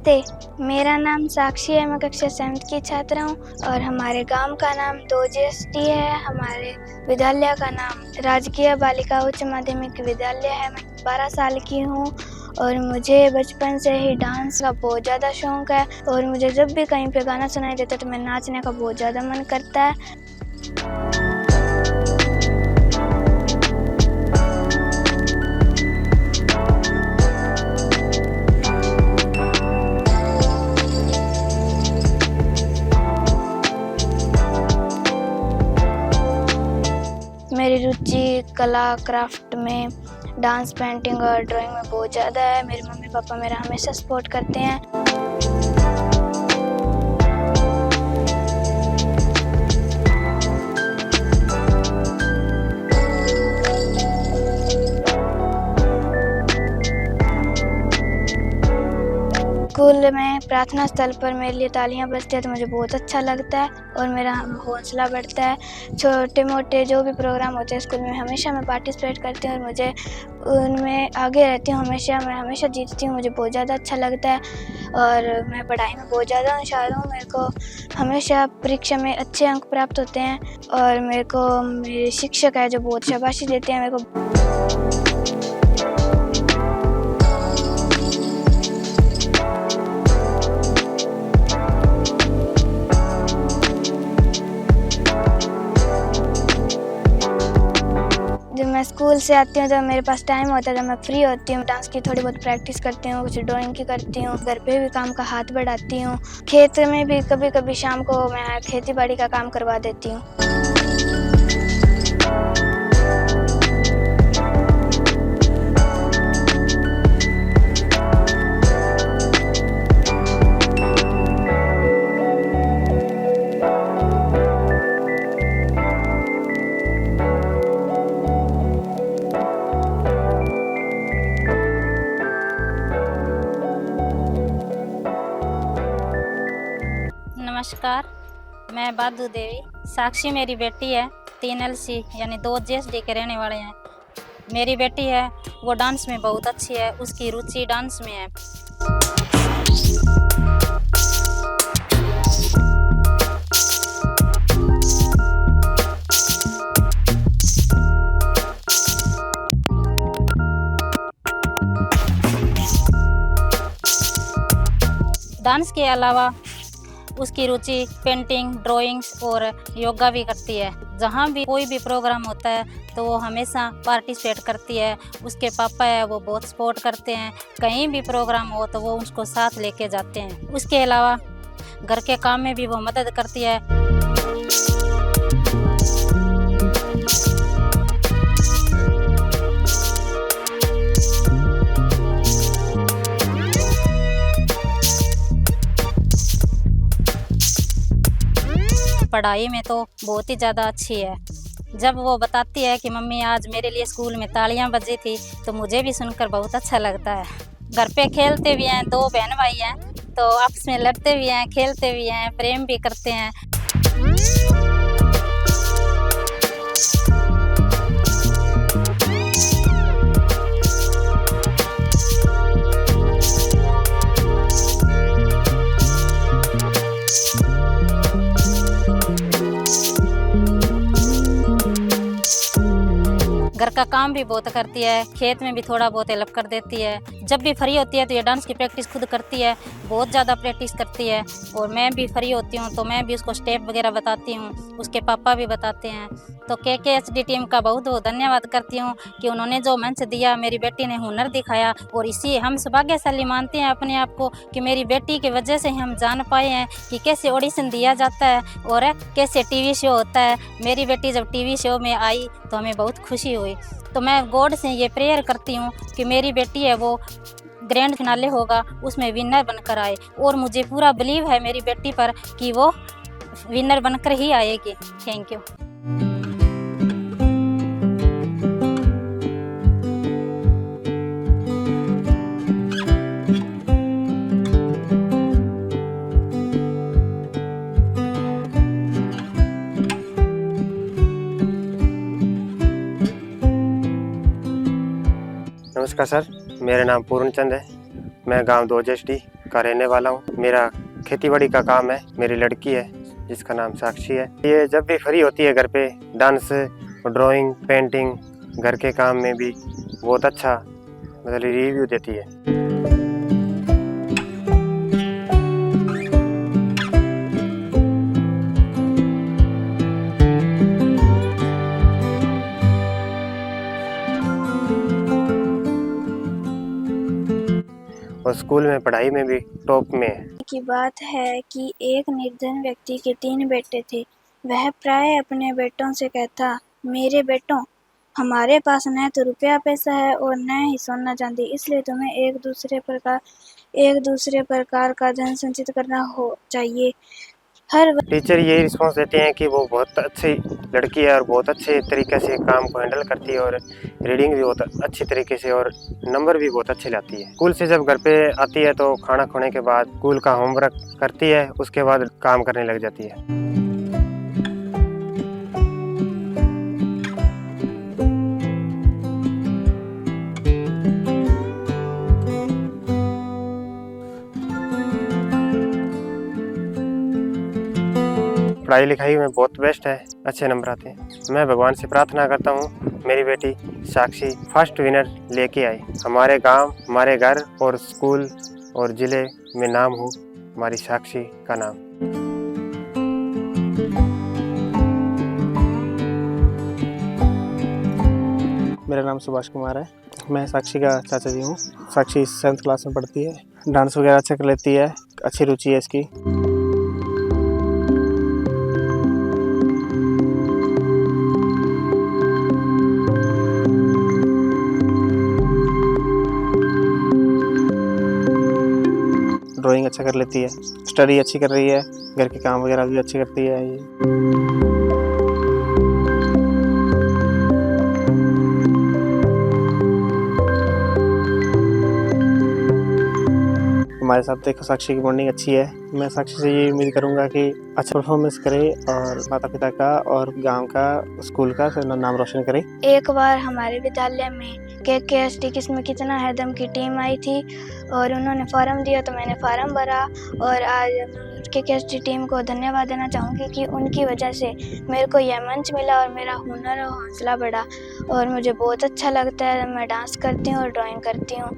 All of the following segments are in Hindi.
नमस्ते, मेरा नाम साक्षी है। मैं कक्षा 7th की छात्रा हूँ और हमारे गांव का नाम दोजेस्टी है। हमारे विद्यालय का नाम राजकीय बालिका उच्च माध्यमिक विद्यालय है। मैं 12 साल की हूँ और मुझे बचपन से ही डांस का बहुत ज़्यादा शौक़ है और मुझे जब भी कहीं पे गाना सुनाई देता है तो मैं नाचने का बहुत ज़्यादा मन करता है। मेरी रुचि कला, क्राफ्ट में, डांस, पेंटिंग और ड्राइंग में बहुत ज़्यादा है। मेरे मम्मी पापा मेरा हमेशा सपोर्ट करते हैं। स्कूल में प्रार्थना स्थल पर मेरे लिए तालियां बजती है तो मुझे बहुत अच्छा लगता है और मेरा हौसला बढ़ता है। छोटे मोटे जो भी प्रोग्राम होते हैं स्कूल में हमेशा मैं पार्टिसिपेट करती हूँ और मुझे उनमें आगे रहती हूँ। मैं हमेशा जीतती हूँ। मुझे बहुत ज़्यादा अच्छा लगता है और मैं पढ़ाई में बहुत ज़्यादा होशियार हूँ। मेरे को हमेशा परीक्षा में अच्छे अंक प्राप्त होते हैं और मेरे शिक्षक है जो बहुत शाबाशी देते हैं मेरे को। जब मैं स्कूल से आती हूँ तो मेरे पास टाइम होता है, जब मैं फ्री होती हूँ डांस की थोड़ी बहुत प्रैक्टिस करती हूँ, कुछ ड्राइंग की करती हूँ, घर पे भी काम का हाथ बढ़ाती हूँ। खेत में भी कभी कभी शाम को मैं खेती बाड़ी का काम करवा देती हूँ। नमस्कार, मैं बादू देवी। साक्षी मेरी बेटी है। 3LC यानी 2JSD के रहने वाले हैं। मेरी बेटी है वो डांस में बहुत अच्छी है, उसकी रुचि डांस में है। डांस के अलावा उसकी रुचि पेंटिंग, ड्राइंग्स और योगा भी करती है। जहाँ भी कोई भी प्रोग्राम होता है तो वो हमेशा पार्टिसिपेट करती है। उसके पापा है वो बहुत सपोर्ट करते हैं। कहीं भी प्रोग्राम हो तो वो उसको साथ लेके जाते हैं। उसके अलावा घर के काम में भी वो मदद करती है। पढ़ाई में तो बहुत ही ज़्यादा अच्छी है। जब वो बताती है कि मम्मी आज मेरे लिए स्कूल में तालियां बजी थी तो मुझे भी सुनकर बहुत अच्छा लगता है। घर पे खेलते भी हैं, 2 बहन भाई हैं तो आपस में लड़ते भी हैं, खेलते भी हैं, प्रेम भी करते हैं। घर का काम भी बहुत करती है, खेत में भी थोड़ा बहुत हेल्प कर देती है। जब भी फ्री होती है तो ये डांस की प्रैक्टिस खुद करती है, बहुत ज़्यादा प्रैक्टिस करती है। और मैं भी फ्री होती हूँ तो मैं भी उसको स्टेप वगैरह बताती हूँ, उसके पापा भी बताते हैं। तो KKHD टीम का बहुत बहुत धन्यवाद करती हूँ कि उन्होंने जो मंच दिया, मेरी बेटी ने हुनर दिखाया। और इसी हम सौभाग्यशाली मानते हैं अपने आप को कि मेरी बेटी की वजह से हम जान पाए हैं कि कैसे ऑडिशन दिया जाता है और कैसे TV शो होता है। मेरी बेटी जब TV शो में आई तो हमें बहुत खुशी हुई। तो मैं गॉड से ये प्रेयर करती हूँ कि मेरी बेटी है वो ग्रैंड फिनाले होगा उसमें विनर बनकर आए। और मुझे पूरा बिलीव है मेरी बेटी पर कि वो विनर बनकर ही आएगी। Thank you. नमस्कार सर, मेरा नाम पूर्णचंद है। मैं गांव दोजेस्टी का रहने वाला हूँ। मेरा खेतीबाड़ी का काम है। मेरी लड़की है जिसका नाम साक्षी है। ये जब भी फ्री होती है घर पे डांस, ड्राइंग, पेंटिंग, घर के काम में भी बहुत अच्छा मतलब रिव्यू देती है। और स्कूल में पढ़ाई में भी टॉप में है। की बात है कि एक निर्धन व्यक्ति के 3 बेटे थे। वह प्राय अपने बेटों से कहता, मेरे बेटों, हमारे पास न तो रुपया पैसा है और न ही सोना चांदी, इसलिए तुम्हें एक दूसरे प्रकार का धन संचित करना हो चाहिए। हर टीचर यही रिस्पॉन्स देते हैं कि वो बहुत अच्छी लड़की है और बहुत अच्छे तरीके से काम को हैंडल करती है और रीडिंग भी बहुत अच्छी तरीके से और नंबर भी बहुत अच्छे लाती है। स्कूल से जब घर पे आती है तो खाना खाने के बाद स्कूल का होमवर्क करती है, उसके बाद काम करने लग जाती है। पढ़ाई लिखाई में बहुत बेस्ट है, अच्छे नंबर आते हैं। मैं भगवान से प्रार्थना करता हूँ मेरी बेटी साक्षी फर्स्ट विनर लेके आए। हमारे गांव, हमारे घर और स्कूल और ज़िले में नाम हो हमारी साक्षी का नाम। मेरा नाम सुभाष कुमार है। मैं साक्षी का चाचा जी हूँ। साक्षी 7th क्लास में पढ़ती है। डांस वगैरह अच्छा कर लेती है, अच्छी रुचि है इसकी। ड्राइंग अच्छा कर लेती है, स्टडी अच्छी कर रही है, घर के काम वगैरह भी अच्छे करती है ये। हमारे साथ देखो साक्षी की बॉन्डिंग अच्छी है। मैं साक्षी से ये उम्मीद करूंगा कि अच्छा परफॉर्मेंस करे और माता पिता का और गांव का, स्कूल का नाम रोशन करे। एक बार हमारे विद्यालय में KKST किस्म कितना है दम की टीम आई थी और उन्होंने फॉर्म दिया तो मैंने फॉर्म भरा और आज KKST टीम को धन्यवाद देना चाहूँगी कि उनकी वजह से मेरे को यह मंच मिला और मेरा हुनर और हौसला बढ़ा और मुझे बहुत अच्छा लगता है। मैं डांस करती हूँ और ड्राइंग करती हूँ।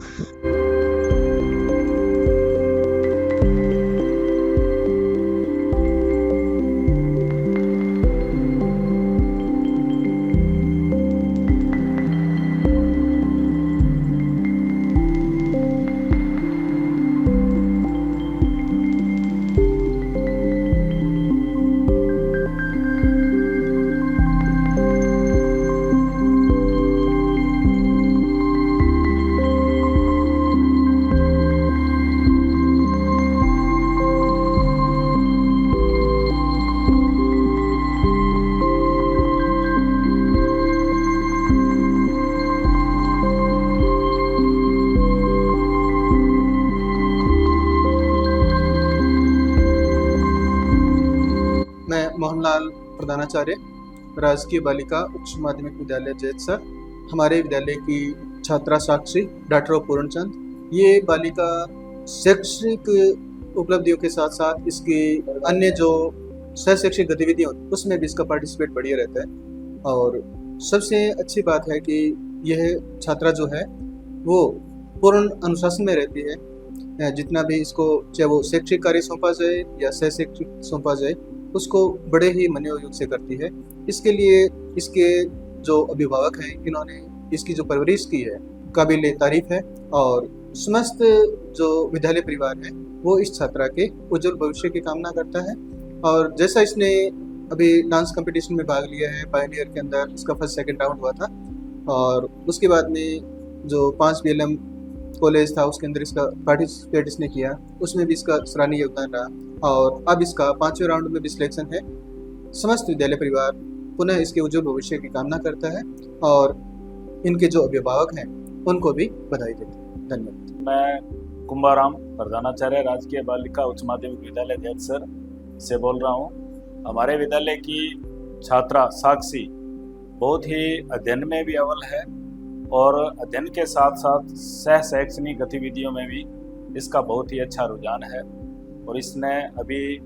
मैं मोहनलाल प्रधानाचार्य, राजकीय बालिका उच्च माध्यमिक विद्यालय जैतसर। हमारे विद्यालय की छात्रा साक्षी डॉक्टर पूर्णचंद, ये बालिका शैक्षणिक उपलब्धियों के साथ साथ इसकी अन्य जो सह शैक्षिक गतिविधियाँ उसमें भी इसका पार्टिसिपेट बढ़िया रहता है। और सबसे अच्छी बात है कि यह छात्रा जो है वो पूर्ण अनुशासन में रहती है। जितना भी इसको चाहे वो शैक्षिक कार्य सौंपा जाए या सह शैक्षिक सौंपा जाए उसको बड़े ही मनोयोग से करती है। इसके लिए इसके जो अभिभावक हैं इन्होंने इसकी जो परवरिश की है काबिल तारीफ है और समस्त जो विद्यालय परिवार है वो इस छात्रा के उज्जवल भविष्य की कामना करता है। और जैसा इसने अभी डांस कंपटीशन में भाग लिया है, पायनियर के अंदर इसका 1st 2nd राउंड हुआ था और उसके बाद में जो 5 BLM कॉलेज था उसके अंदर इसका पार्टिसिपेट इसने किया, उसमें भी इसका सराहनीय योगदान रहा और अब इसका 5वें राउंड में भी सिलेक्शन है। समस्त विद्यालय परिवार पुनः इसके उज्जवल भविष्य की कामना करता है और इनके जो अभिभावक हैं उनको भी बधाई देते हैं। धन्यवाद। मैं कुंभाराम प्रधानाचार्य राजकीय बालिका उच्च माध्यमिक विद्यालय जैतसर से बोल रहा हूँ। हमारे विद्यालय की छात्रा साक्षी बहुत ही अध्ययन में भी अव्वल है और अध्ययन के साथ साथ सह शैक्षणिक गतिविधियों में भी इसका बहुत ही अच्छा रुझान है। और इसने अभी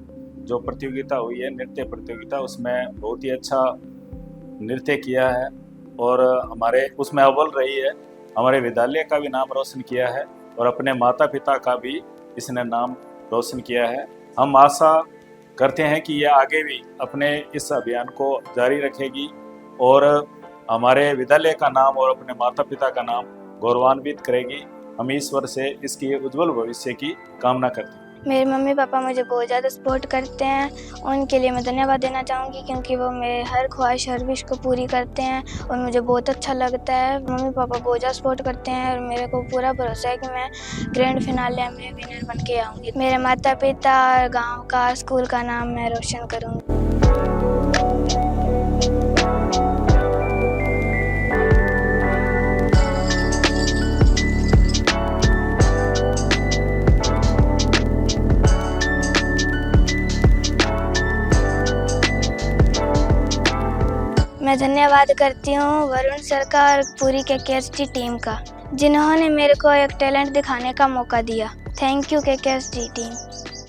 जो प्रतियोगिता हुई है, नृत्य प्रतियोगिता, उसमें बहुत ही अच्छा नृत्य किया है और हमारे उसमें अव्वल रही है। हमारे विद्यालय का भी नाम रोशन किया है और अपने माता पिता का भी इसने नाम रोशन किया है। हम आशा करते हैं कि यह आगे भी अपने इस अभियान को जारी रखेगी और हमारे विद्यालय का नाम और अपने माता पिता का नाम गौरवान्वित करेगी। हम ईश्वर से इसकी उज्जवल भविष्य की कामना करते हैं। मेरे मम्मी पापा मुझे बहुत ज़्यादा सपोर्ट करते हैं, उनके लिए मैं धन्यवाद देना चाहूँगी क्योंकि वो मेरे हर ख्वाहिश हर विश को पूरी करते हैं और मुझे बहुत अच्छा लगता है। मम्मी पापा बहुत ज़्यादा सपोर्ट करते हैं और मेरे को पूरा भरोसा है कि मैं ग्रैंड फिनाले में विनर बन के आऊँगी। मेरे माता पिता और गाँव का स्कूल का नाम मैं रोशन करूँगी। मैं धन्यवाद करती हूँ वरुण सर का और पूरी KKSD टीम का, जिन्होंने मेरे को एक टैलेंट दिखाने का मौका दिया। Thank you KKSD team.